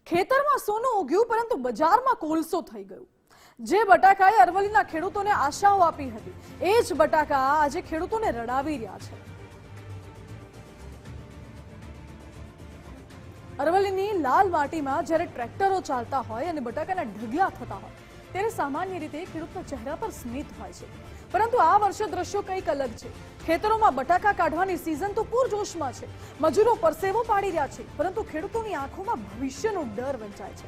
ખેતરમાં સોનું ઉગ્યું પરંતુ બજારમાં કોલસો થઈ ગયું। જે બટાકાએ અરવલ્લીના ખેડૂતોને આશાઓ આપી હતી એ જ બટાકા આજે ખેડૂતોને રડાવી રહ્યા છે। અરવલ્લીની લાલ માટીમાં જ્યારે ટ્રેક્ટરો ચાલતા હોય અને બટાકાના ઢગલા થતા હોય ત્યારે સામાન્ય રીતે ખેડૂતના ચહેરા પર સ્મિત હોય છે, પરંતુ આ વર્ષે દ્રશ્યો કંઈક અલગ છે। ખેતરોમાં બટાકા કાઢવાની સીઝન તો પૂરજોશમાં છે, મજૂરો પરસેવો પાડી રહ્યા છે, પરંતુ ખેડૂતોની આંખોમાં ભવિષ્યનો ડર વંચાય છે।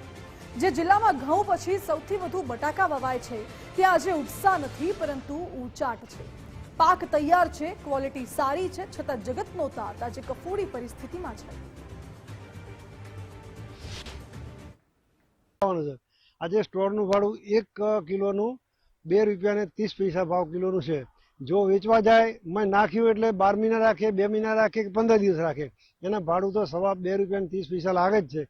જે જિલ્લામાં ઘઉં પછી સૌથી વધુ બટાકા વવાય છે ત્યાં આજે ઉત્સાહ નથી પરંતુ ઊંચાટ છે। પાક તૈયાર છે, ક્વોલિટી સારી છે, છતાં જગતનો તાત આજે કફોડી પરિસ્થિતિમાં છે। આજે સ્ટોરનું ભાડું 1 કિલોનું 2 રૂપિયા ને 30 પૈસા ભાવ કિલોનું છે। જો વેચવા જાય મેં નાખ્યું એટલે 12 મહિના રાખે, 2 મહિના રાખે કે 15 દિવસ રાખે, એના ભાડું તો સવા 2 રૂપિયા ને 30 પૈસા લાગે જ છે।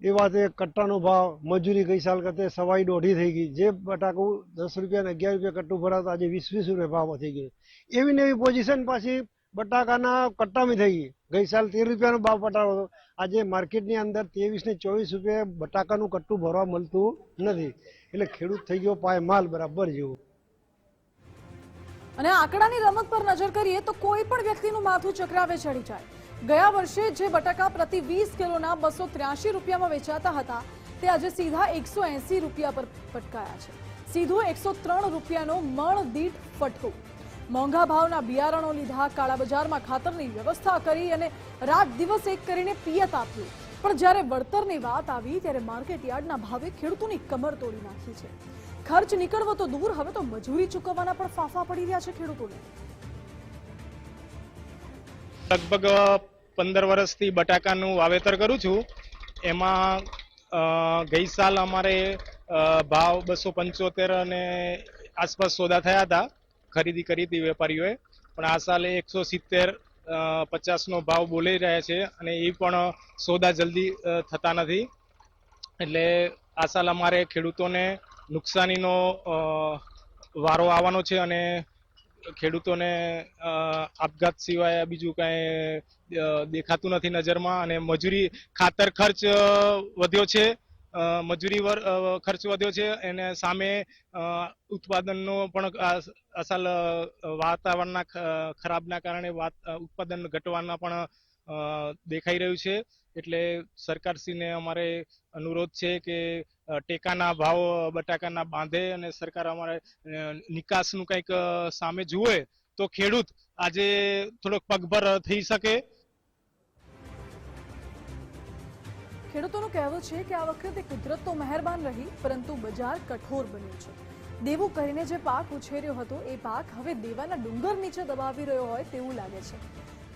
એ વાતે કટ્ટાનો ભાવ મજૂરી ગઈ સાલ કરતા સવાઈ દોઢી થઈ ગઈ। જે બટાકું 10 રૂપિયા ને 11 રૂપિયા કટ્ટું ભરાવતા આજે 20-20 રૂપિયા ભાવમાં થઈ ગયું। એવી ને એવી પોઝિશન પાછી બટાકાના કટ્ટામાં થઈ ગઈ। ગઈ સાલ 13 રૂપિયાનો ભાવ પટાવો હતો, આજે માર્કેટની અંદર 23 ને 24 રૂપિયા બટાકાનું કટ્ટું ભરવા મળતું નથી, એટલે ખેડૂત થઈ ગયો પાયમાલ બરાબર જેવો। અને આંકડાની રમત પર નજર કરીએ તો કોઈ પણ વ્યક્તિનું માથું ચક્રાવે ચડી જાય। ગયા વર્ષે જે બટાકા પ્રતિ 20 કિલોના 283 રૂપિયામાં વેચાતા હતા તે આજે સીધા 180 રૂપિયા પર પટકાયા છે। સીધું 103 રૂપિયાનો મણ દીઠ ફટકો। મોંઘા ભાવના બિયારણો લીધા, કાળા બજારમાં ખાતરની વ્યવસ્થા કરી અને રાત દિવસ એક કરીને પિયત આપ્યું, પણ જ્યારે વળતરની વાત આવી ત્યારે માર્કેટ યાર્ડના ભાવે ખેડૂતોની કમર તોડી નાખી છે। ખર્ચ નીકળવો તો દૂર, હવે તો મજૂરી ચૂકવવાના પણ ફાંફા પડી રહ્યા છે ખેડૂતોને। લગભગ 15 વર્ષથી બટાકાનું વાવેતર કરું છું। એમાં ગઈ સાલ અમારે ભાવ 275 અને આસપાસ સોદા થયા હતા, ખરીદી કરી હતી વેપારીઓએ, પણ આ સાલે 170-50 નો ભાવ બોલી રહ્યા છે અને એ પણ સોદા જલ્દી થતા નથી। એટલે આ સાલ અમારે ખેડૂતોને નુકસાનીનો વારો આવવાનો છે અને ખેડૂતોને આપઘાત સિવાય બીજું કાંઈ દેખાતું નથી નજરમાં। અને મજૂરી ખાતર ખર્ચ વધ્યો છે, મજૂરી ખર્ચ વધ્યો છે, એને સામે ઉત્પાદનનો પણ આ સાલ વાતાવરણના ખરાબના કારણે ઉત્પાદન ઘટવાના પણ દેખાઈ રહ્યું છે। એટલે સરકારશ્રીને અમારે અનુરોધ છે કે ટેકાના ભાવ બટાકાના બાંધે અને સરકાર અમારે નિકાસનું કંઈક સામે જુએ તો ખેડૂત આજે થોડોક પગભર થઈ શકે। ખેડૂતોનું કહેવું છે કે આ વખતે કુદરત તો મહેરબાન રહી પરંતુ બજાર કઠોર બન્યું છે। દેવું કરીને જે પાક ઉછેર્યો હતો એ પાક હવે દેવાના ડુંગર નીચે દબાવી રહ્યો હોય તેવું લાગે છે।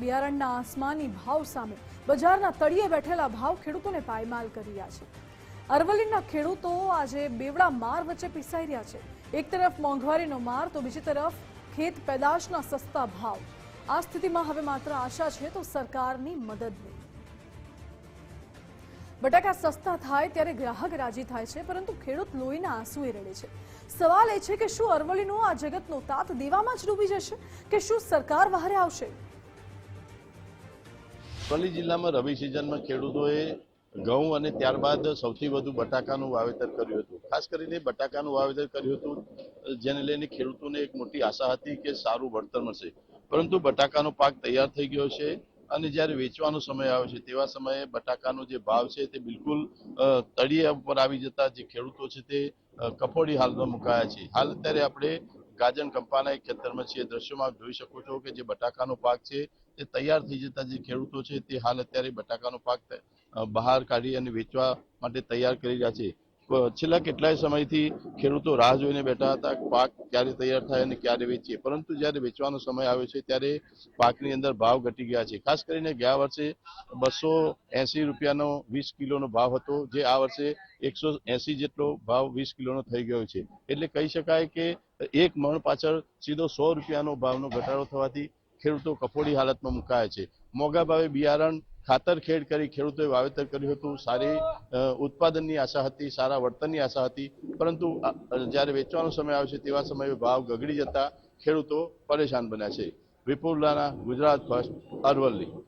બિયારણના આસમાની ભાવ સામે બજારના તળિયે બેઠેલા ભાવ ખેડૂતોને પાયમાલ કરી રહ્યા છે। અરવલ્લીના ખેડૂતો આજે બેવડા માર વચ્ચે પીસાઈ રહ્યા છે। એક તરફ મોંઘવારીનો માર તો બીજી તરફ ખેત પેદાશના સસ્તા ભાવ। આ સ્થિતિમાં હવે માત્ર આશા છે તો સરકારની મદદની। બટાકા સસ્તા થાય ત્યારે ગ્રાહક રાજી થાય છે, પરંતુ ખેડૂત લોહીના આંસુએ રડે છે। સવાલ એ છે કે શું અરવલ્લીનો આ જગતનો તાત દેવામાં જ ડૂબી જશે કે શું સરકાર વહારે આવશે? અરવલ્લી જિલ્લામાં રવિ સિઝનમાં ખેડૂતોએ ઘઉં અને ત્યારબાદ સૌથી વધુ બટાકાનું વાવેતર કર્યું હતું। ખાસ કરીને બટાકાનું વાવેતર કર્યું હતું, જેને લઈને ખેડૂતોને એક મોટી આશા હતી કે સારું વળતર મળશે, પરંતુ બટાકાનો પાક તૈયાર થઈ ગયો છે અને જ્યારે વેચવાનો સમય આવે છે તેવા સમયે બટાકાનો જે ભાવ છે તે બિલકુલ તળિયા ઉપર આવી જતા જે ખેડૂતો છે તે કફોડી હાલમાં મુકાયા છે। હાલ અત્યારે આપણે ગાજન કંપાના એક ખેતરમાં છીએ, દ્રશ્યોમાં જોઈ શકો છો કે જે બટાકાનો પાક છે તે તૈયાર થઈ જતા જે ખેડૂતો છે તે હાલ અત્યારે બટાકાનો પાક બહાર કાઢી અને વેચવા માટે તૈયાર કરી રહ્યા છે। છેલ્લા કેટલાય સમયથી ખેડૂતો રાહ જોઈને બેઠા હતા પાક ક્યારે તૈયાર થાય અને ક્યારે વેચીએ, પરંતુ જ્યારે વેચવાનો સમય આવ્યો છે ત્યારે પાકની અંદર ભાવ ઘટી ગયા છે। ખાસ કરીને ગયા વર્ષે 280 રૂપિયાનો 20 કિલોનો ભાવ હતો, જે આ વર્ષે 180 જેટલો ભાવ 20 કિલોનો થઈ ગયો છે। એટલે કહી શકાય કે એક મણ પાછળ સીધો 100 રૂપિયાનો ભાવનો ઘટાડો થવાથી ખેડૂતો કફોડી હાલતમાં મુકાયા છે। મોંઘા ભાવે બિયારણ ખાતર ખેડ કરી ખેડૂતોએ વાવેતર કર્યું હતું, સારી ઉત્પાદનની આશા હતી, સારા વળતરની આશા હતી, પરંતુ જ્યારે વેચવાનો સમય આવે છે તેવા સમયે ભાવ ગગડી જતા ખેડૂતો પરેશાન બન્યા છે। વિપુલ રાણા, ગુજરાત ફર્સ્ટ, અરવલ્લી।